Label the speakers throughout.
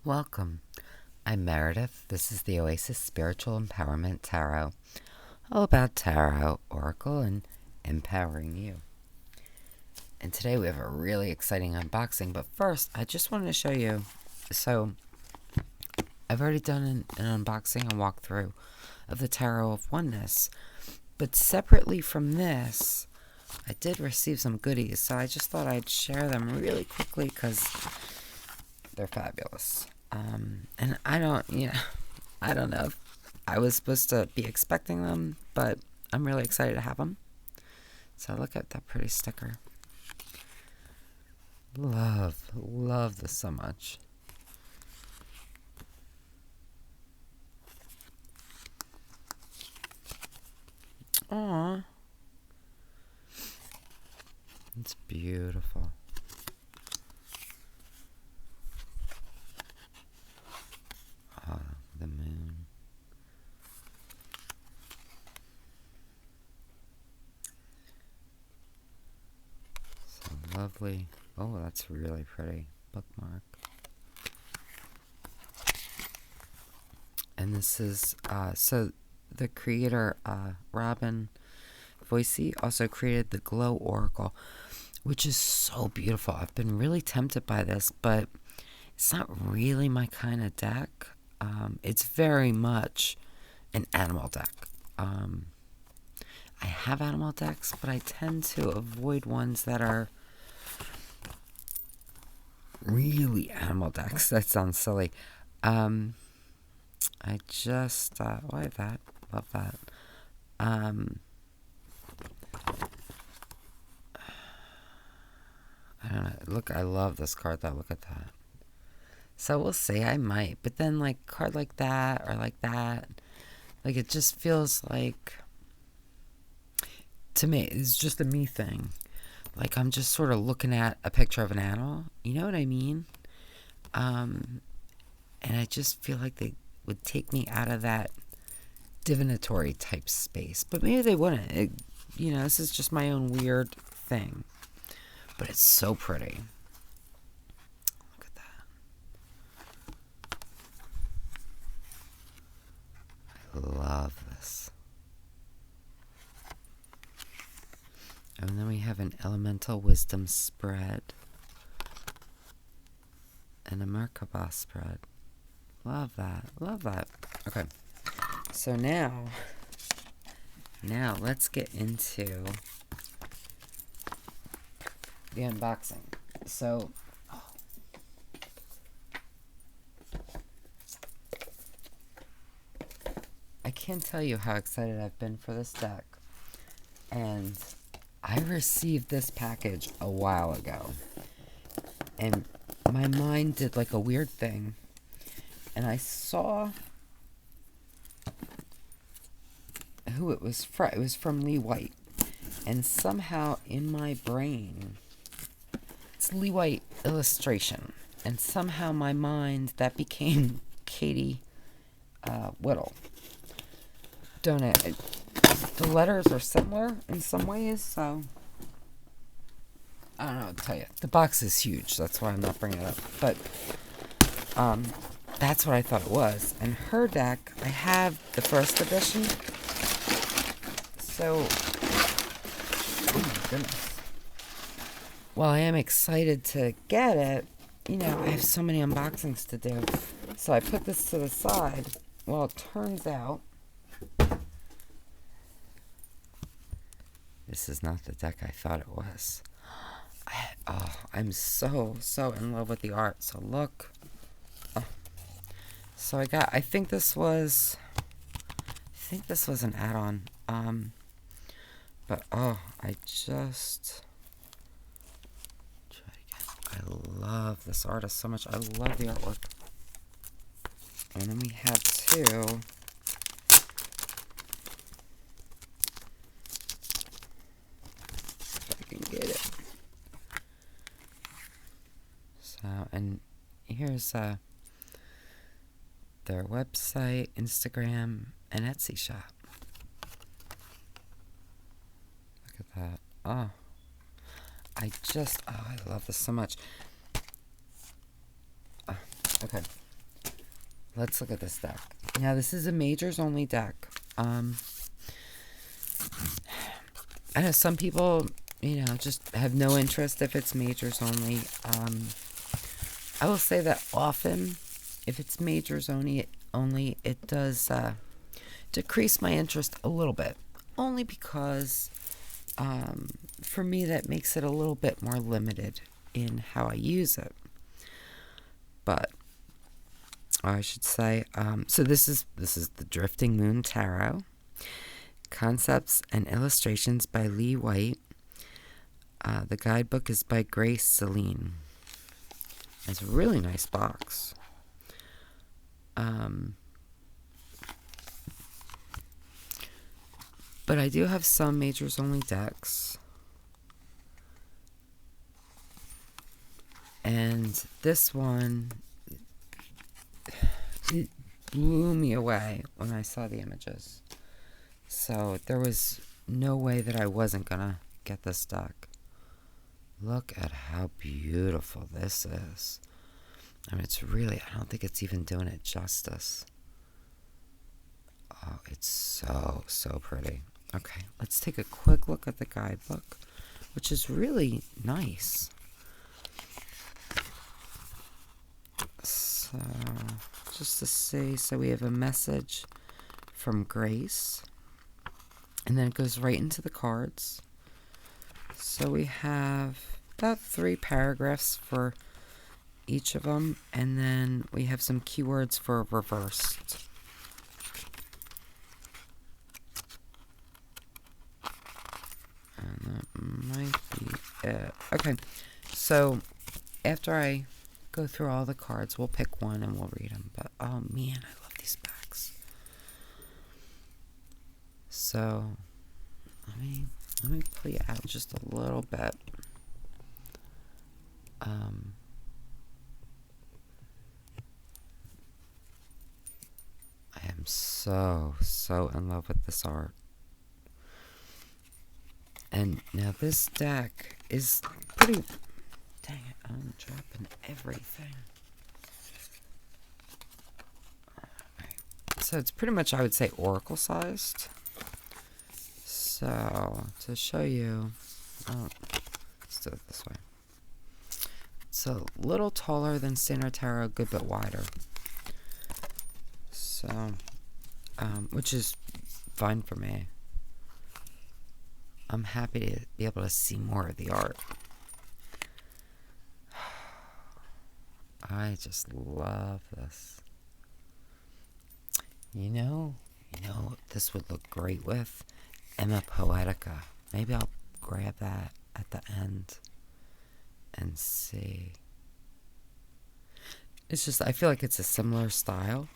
Speaker 1: Welcome. I'm Meredith. This is the Oasis Spiritual Empowerment Tarot. All about tarot, oracle, and empowering you. And today we have a really exciting unboxing, but first I just wanted to show you. So I've already done an unboxing and walkthrough of the Tarot of Oneness, but separately from this, I did receive some goodies, so I just thought I'd share them really quickly because they're fabulous. And I don't know if I was supposed to be expecting them, but I'm really excited to have them. So look at that pretty sticker. Love this so much. Aww. It's beautiful. Oh, the moon. So lovely. Oh, that's really pretty. Bookmark. And this is, so the creator, Robin Voicey, also created the Glow Oracle, which is so beautiful. I've been really tempted by this, but it's not really my kind of deck. It's very much an animal deck. I have animal decks, but I tend to avoid ones that are really animal decks. That sounds silly. I just, why that? Love that. I don't know. Look, I love this card though. Look at that. So we'll see. I might. But then, like, card like that or like that, like, it just feels like, to me, it's just a me thing. Like, I'm just sort of looking at a picture of an animal. You know what I mean? And I just feel like they would take me out of that divinatory type space. But maybe they wouldn't. This is just my own weird thing. But it's so pretty. Look at that. I love this. And then we have an elemental wisdom spread. And a Merkaba spread. Love that. Love that. Okay. So now let's get into the unboxing. So, I can't tell you how excited I've been for this deck. And I received this package a while ago. And my mind did like a weird thing. And I saw who it was from. It was from Lee White. And somehow in my brain, it's Lee White illustration. And somehow my mind, that became Katie Whittle. Don't it? The letters are similar in some ways, so I don't know what to tell you. The box is huge, that's why I'm not bringing it up. But that's what I thought it was. And her deck, I have the first edition. So, oh my goodness. While I am excited to get it, I have so many unboxings to do. So I put this to the side. Well, it turns out this is not the deck I thought it was. I'm so in love with the art. So look. Oh. So I think this was an add-on. But I just try again. I love this artist so much. I love the artwork. And then we have two. If I can get it. So, and here's their website, Instagram, and Etsy shop. Look at that. Oh, I love this so much. Okay, let's look at this deck. Now, this is a majors only deck. I know some people, just have no interest if it's majors only. I will say that often, if it's majors only, it does decrease my interest a little bit. Only because, for me, that makes it a little bit more limited in how I use it. But I should say, so this is the Drifting Moon Tarot. Concepts and illustrations by Lee White. The guidebook is by Grace Celine. It's a really nice box. But I do have some majors only decks. And this one, it blew me away when I saw the images. So there was no way that I wasn't gonna get this deck. Look at how beautiful this is. I mean, it's really, I don't think it's even doing it justice. Oh, it's so, so pretty. Okay, let's take a quick look at the guidebook, which is really nice. So, just to see, so we have a message from Grace, and then it goes right into the cards. So we have about 3 paragraphs for each of them, and then we have some keywords for reversed. And that might be it. Okay, so after I go through all the cards, we'll pick one and we'll read them. But oh man, I love these packs. So let me play out just a little bit. I am so in love with this art. And now this deck is pretty... Dang it, I'm dropping everything. Alright. So it's pretty much, I would say, oracle sized. So, to show you... let's do it this way. It's a little taller than standard tarot, a good bit wider. So, which is fine for me. I'm happy to be able to see more of the art. I just love this. You know, this would look great with Ema Poetica. Maybe I'll grab that at the end and see. It's just, I feel like it's a similar style.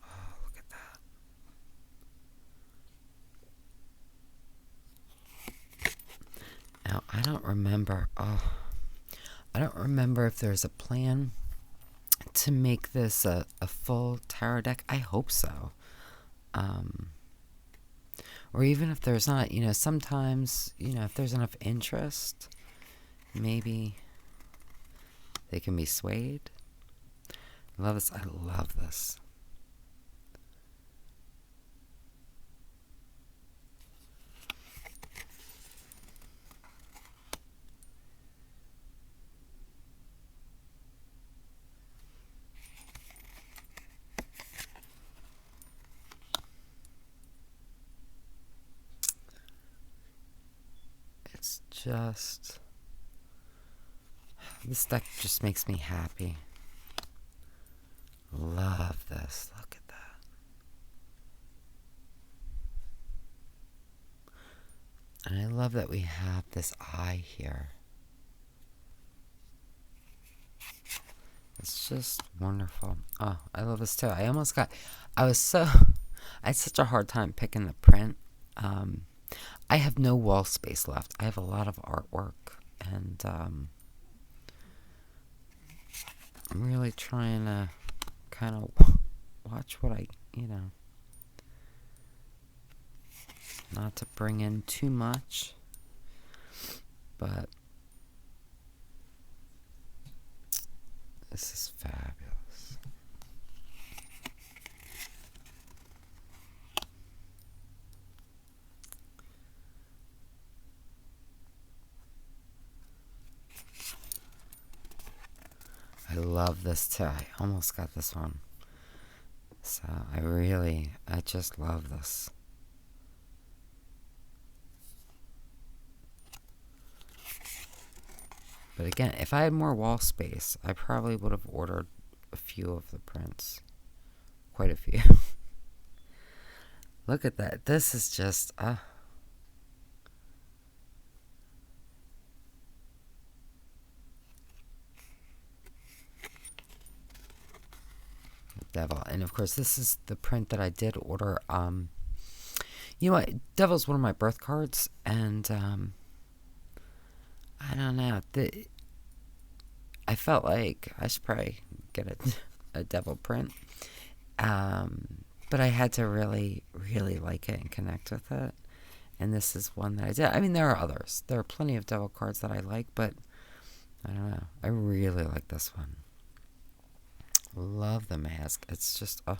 Speaker 1: Oh, look at that. Now, I don't remember if there's a plan to make this a full tarot deck. I hope so. Or even if there's not, sometimes, if there's enough interest, maybe they can be swayed. I love this. I love this. It's just... This deck just makes me happy. Love this. Look at that. And I love that we have this eye here. It's just wonderful. Oh, I love this too. I had such a hard time picking the print. I have no wall space left. I have a lot of artwork, and I'm really trying to kind of watch what I, not to bring in too much, but This is fabulous. I love this too. I almost got this one. So I just love this. But again, if I had more wall space, I probably would have ordered a few of the prints. Quite a few. Look at that. This is just, Devil. And of course, this is the print that I did order. You know what? Devil's one of my birth cards, and I don't know. I felt like I should probably get a devil print. But I had to really, really like it and connect with it. And this is one that I did. I mean, there are others. There are plenty of devil cards that I like, but I don't know. I really like this one. Love the mask. It's just, oh.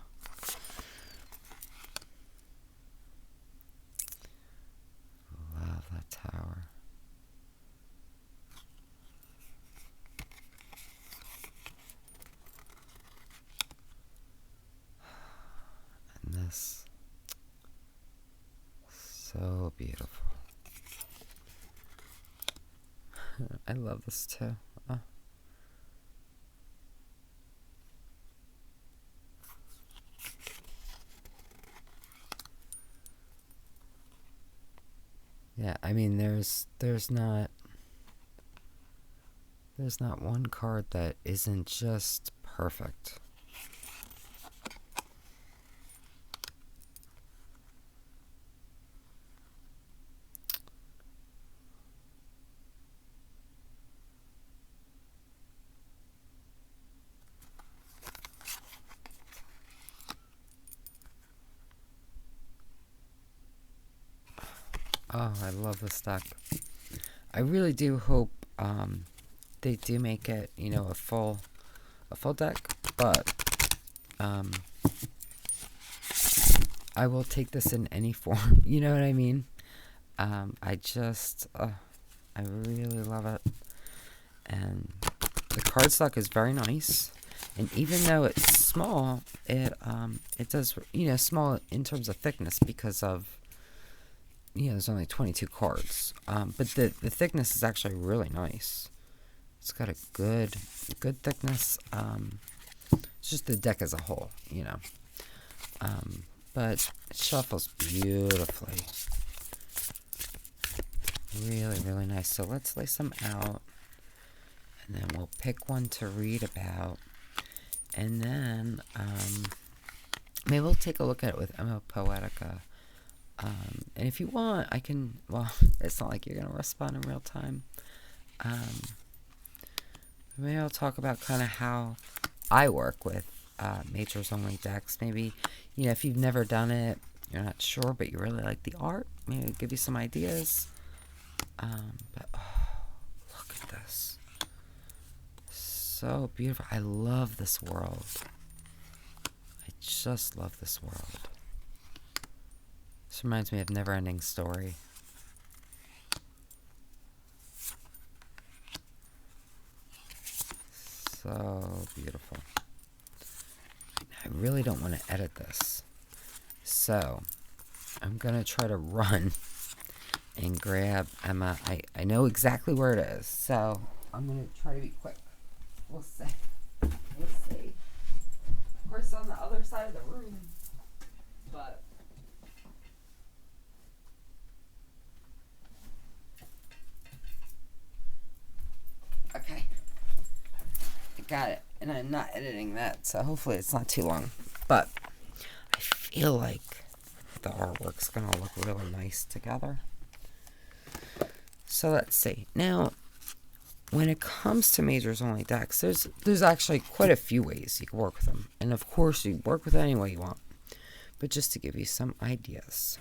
Speaker 1: Love that tower. And this, so beautiful. I love this too. Oh. Yeah, I mean, there's not one card that isn't just perfect. Oh, I love this deck. I really do hope they do make it, a full deck, but I will take this in any form. You know what I mean? I really love it. And the cardstock is very nice. And even though it's small, it does, small in terms of thickness because of, there's only 22 cards. But the thickness is actually really nice. It's got a good thickness. It's just the deck as a whole, but it shuffles beautifully. Really, really nice. So let's lay some out. And then we'll pick one to read about. And then maybe we'll take a look at it with Ema Poetica. And if you want, I can, well, it's not like you're going to respond in real time. Maybe I'll talk about kind of how I work with majors only decks. Maybe, if you've never done it, you're not sure, but you really like the art, maybe I'll give you some ideas. But, oh, look at this. So beautiful. I love this world. I just love this world. This reminds me of Never-Ending Story. So beautiful. I really don't want to edit this. So, I'm going to try to run and grab Ema. I know exactly where it is. So, I'm going to try to be quick. We'll see. We'll see. Of course, on the other side of the room. But okay. I got it. And I'm not editing that, so hopefully it's not too long. But I feel like the artwork's going to look really nice together. So let's see. Now, when it comes to majors only decks, there's actually quite a few ways you can work with them. And of course, you work with it any way you want. But just to give you some ideas,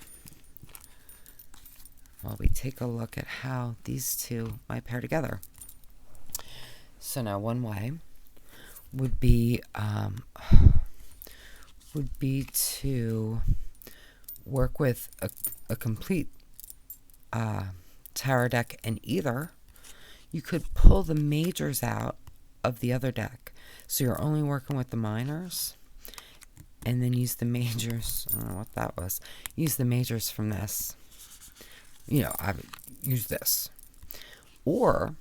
Speaker 1: while we take a look at how these two might pair together. So now one way would be to work with a complete tarot deck, and either you could pull the majors out of the other deck, so you're only working with the minors, and then use the majors. I don't know what that was. Use the majors from this. I would use this, or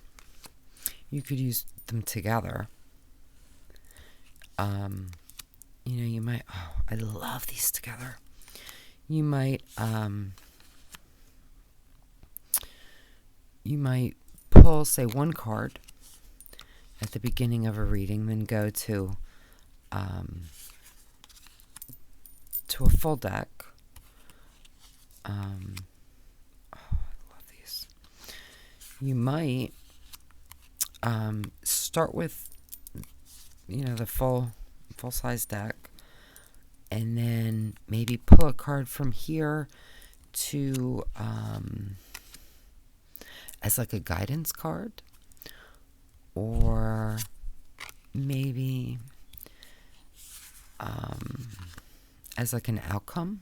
Speaker 1: you could use them together. You might. Oh, I love these together. You might pull, say, one card at the beginning of a reading, then go to a full deck. I love these. You might start with the full size deck, and then maybe pull a card from here to as like a guidance card, or maybe as like an outcome.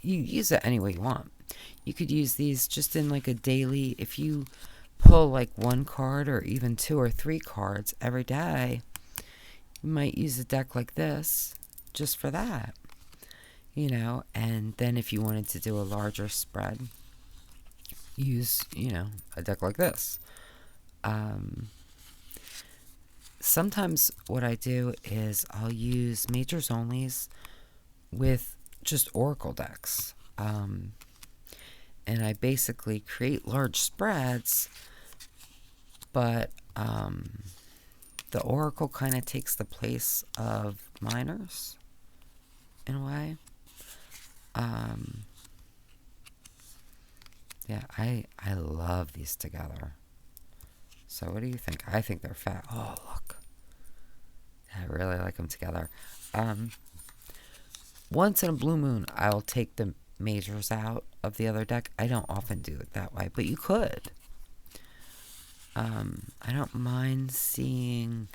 Speaker 1: You use it any way you want. You could use these just in like a daily, if you pull like one card or even 2 or 3 cards every day, you might use a deck like this just for that, and then if you wanted to do a larger spread, use, a deck like this. Sometimes what I do is I'll use majors onlys with just oracle decks. And I basically create large spreads, but the oracle kind of takes the place of minors in a way. I love these together. So what do you think? I think they're fat. Oh, look. I really like them together. Once in a blue moon, I'll take the majors out of the other deck. I don't often do it that way, but you could. I don't mind seeing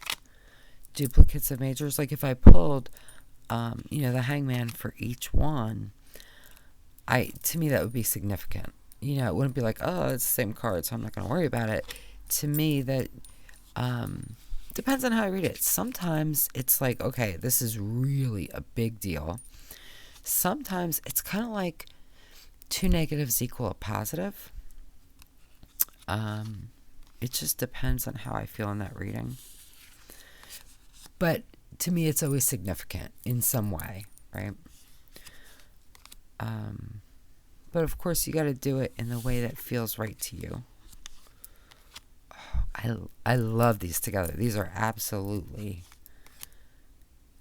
Speaker 1: duplicates of majors. Like if I pulled, the hangman for each one, to me that would be significant. It wouldn't be like, oh, it's the same card, so I'm not going to worry about it. To me, that depends on how I read it. Sometimes it's like, okay, this is really a big deal. Sometimes it's kind of like 2 negatives equal a positive. It just depends on how I feel in that reading. But to me, it's always significant in some way, right? But of course, you got to do it in the way that feels right to you. I love these together. These are absolutely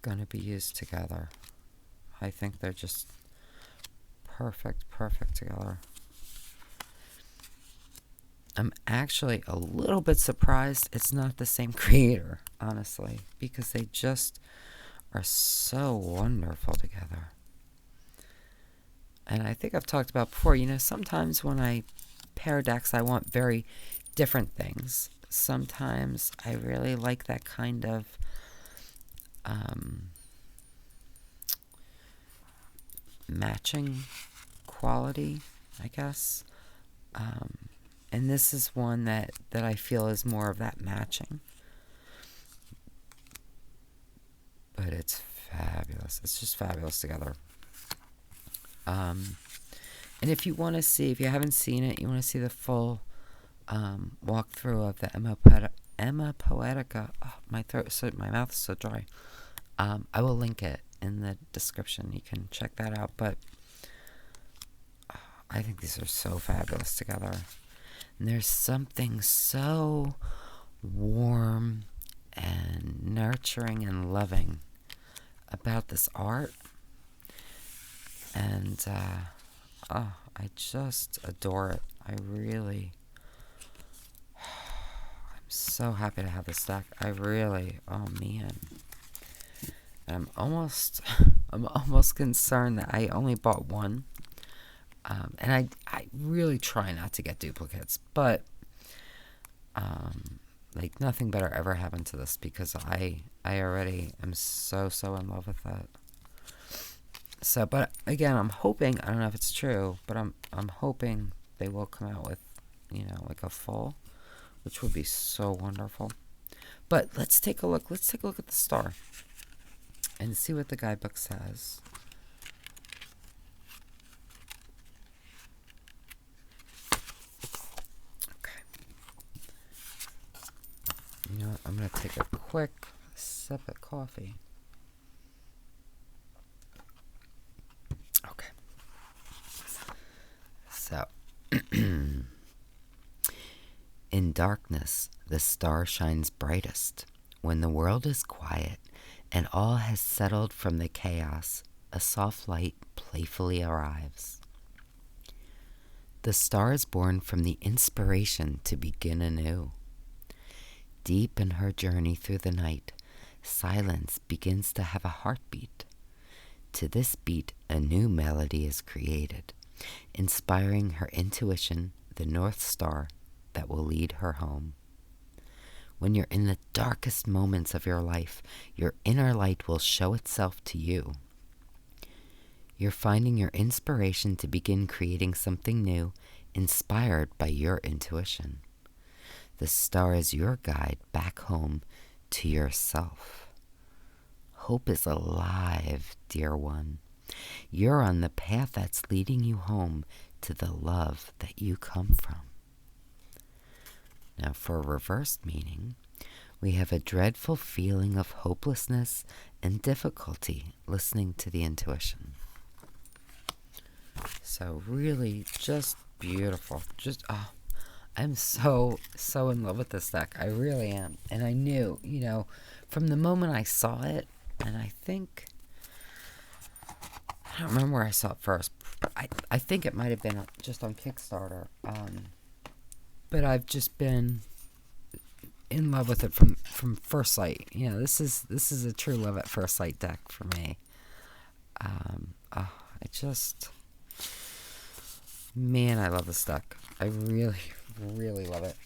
Speaker 1: going to be used together. I think they're just perfect together. I'm actually a little bit surprised it's not the same creator, honestly, because they just are so wonderful together. And I think I've talked about before, sometimes when I pair decks, I want very different things. Sometimes I really like that kind of matching quality, I guess. And this is one that I feel is more of that matching. But it's fabulous. It's just fabulous together. And if you want to see, if you haven't seen it, you want to see the full walkthrough of the Ema Poetica. Oh, my mouth is so dry. I will link it in the description. You can check that out. But I think these are so fabulous together. And there's something so warm and nurturing and loving about this art. And I just adore it. I'm so happy to have this deck. Oh man. I'm almost concerned that I only bought one. And I really try not to get duplicates, but Like nothing better ever happened to this, because I already am so in love with it. So, but again, I'm hoping, I don't know if it's true, but I'm hoping they will come out with, like a full, which would be so wonderful. But let's take a look. Let's take a look at the star and see what the guidebook says. Okay. You know what? I'm going to take a quick sip of coffee. Okay. So, in darkness, the star shines brightest. When the world is quiet and all has settled from the chaos, a soft light playfully arrives. The star is born from the inspiration to begin anew. Deep in her journey through the night, silence begins to have a heartbeat. To this beat, a new melody is created, inspiring her intuition, the North Star that will lead her home. When you're in the darkest moments of your life, your inner light will show itself to you. You're finding your inspiration to begin creating something new, inspired by your intuition. The star is your guide back home to yourself. Hope is alive, dear one. You're on the path that's leading you home to the love that you come from. Now, for reversed meaning, we have a dreadful feeling of hopelessness and difficulty listening to the intuition. So really just beautiful. I'm so in love with this deck. I really am. And I knew, from the moment I saw it, and I don't remember where I saw it first, but I think it might have been just on Kickstarter. But I've just been in love with it from first sight. This is a true love at first sight deck for me. Man, I love this deck. I really, really love it.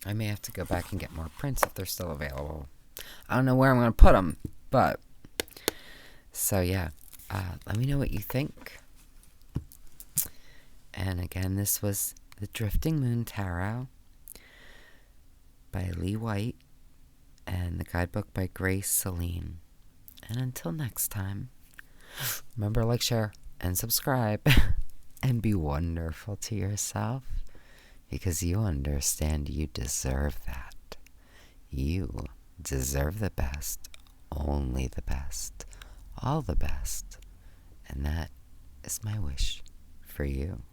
Speaker 1: I may have to go back and get more prints if they're still available. I don't know where I'm going to put them, but so yeah, let me know what you think. And again, this was the Drifting Moon Tarot by Lee White and the guidebook by Grace Celine. And until next time, remember, like, share, and subscribe, and be wonderful to yourself, because you understand you deserve that. You deserve the best, only the best, all the best, and that is my wish for you.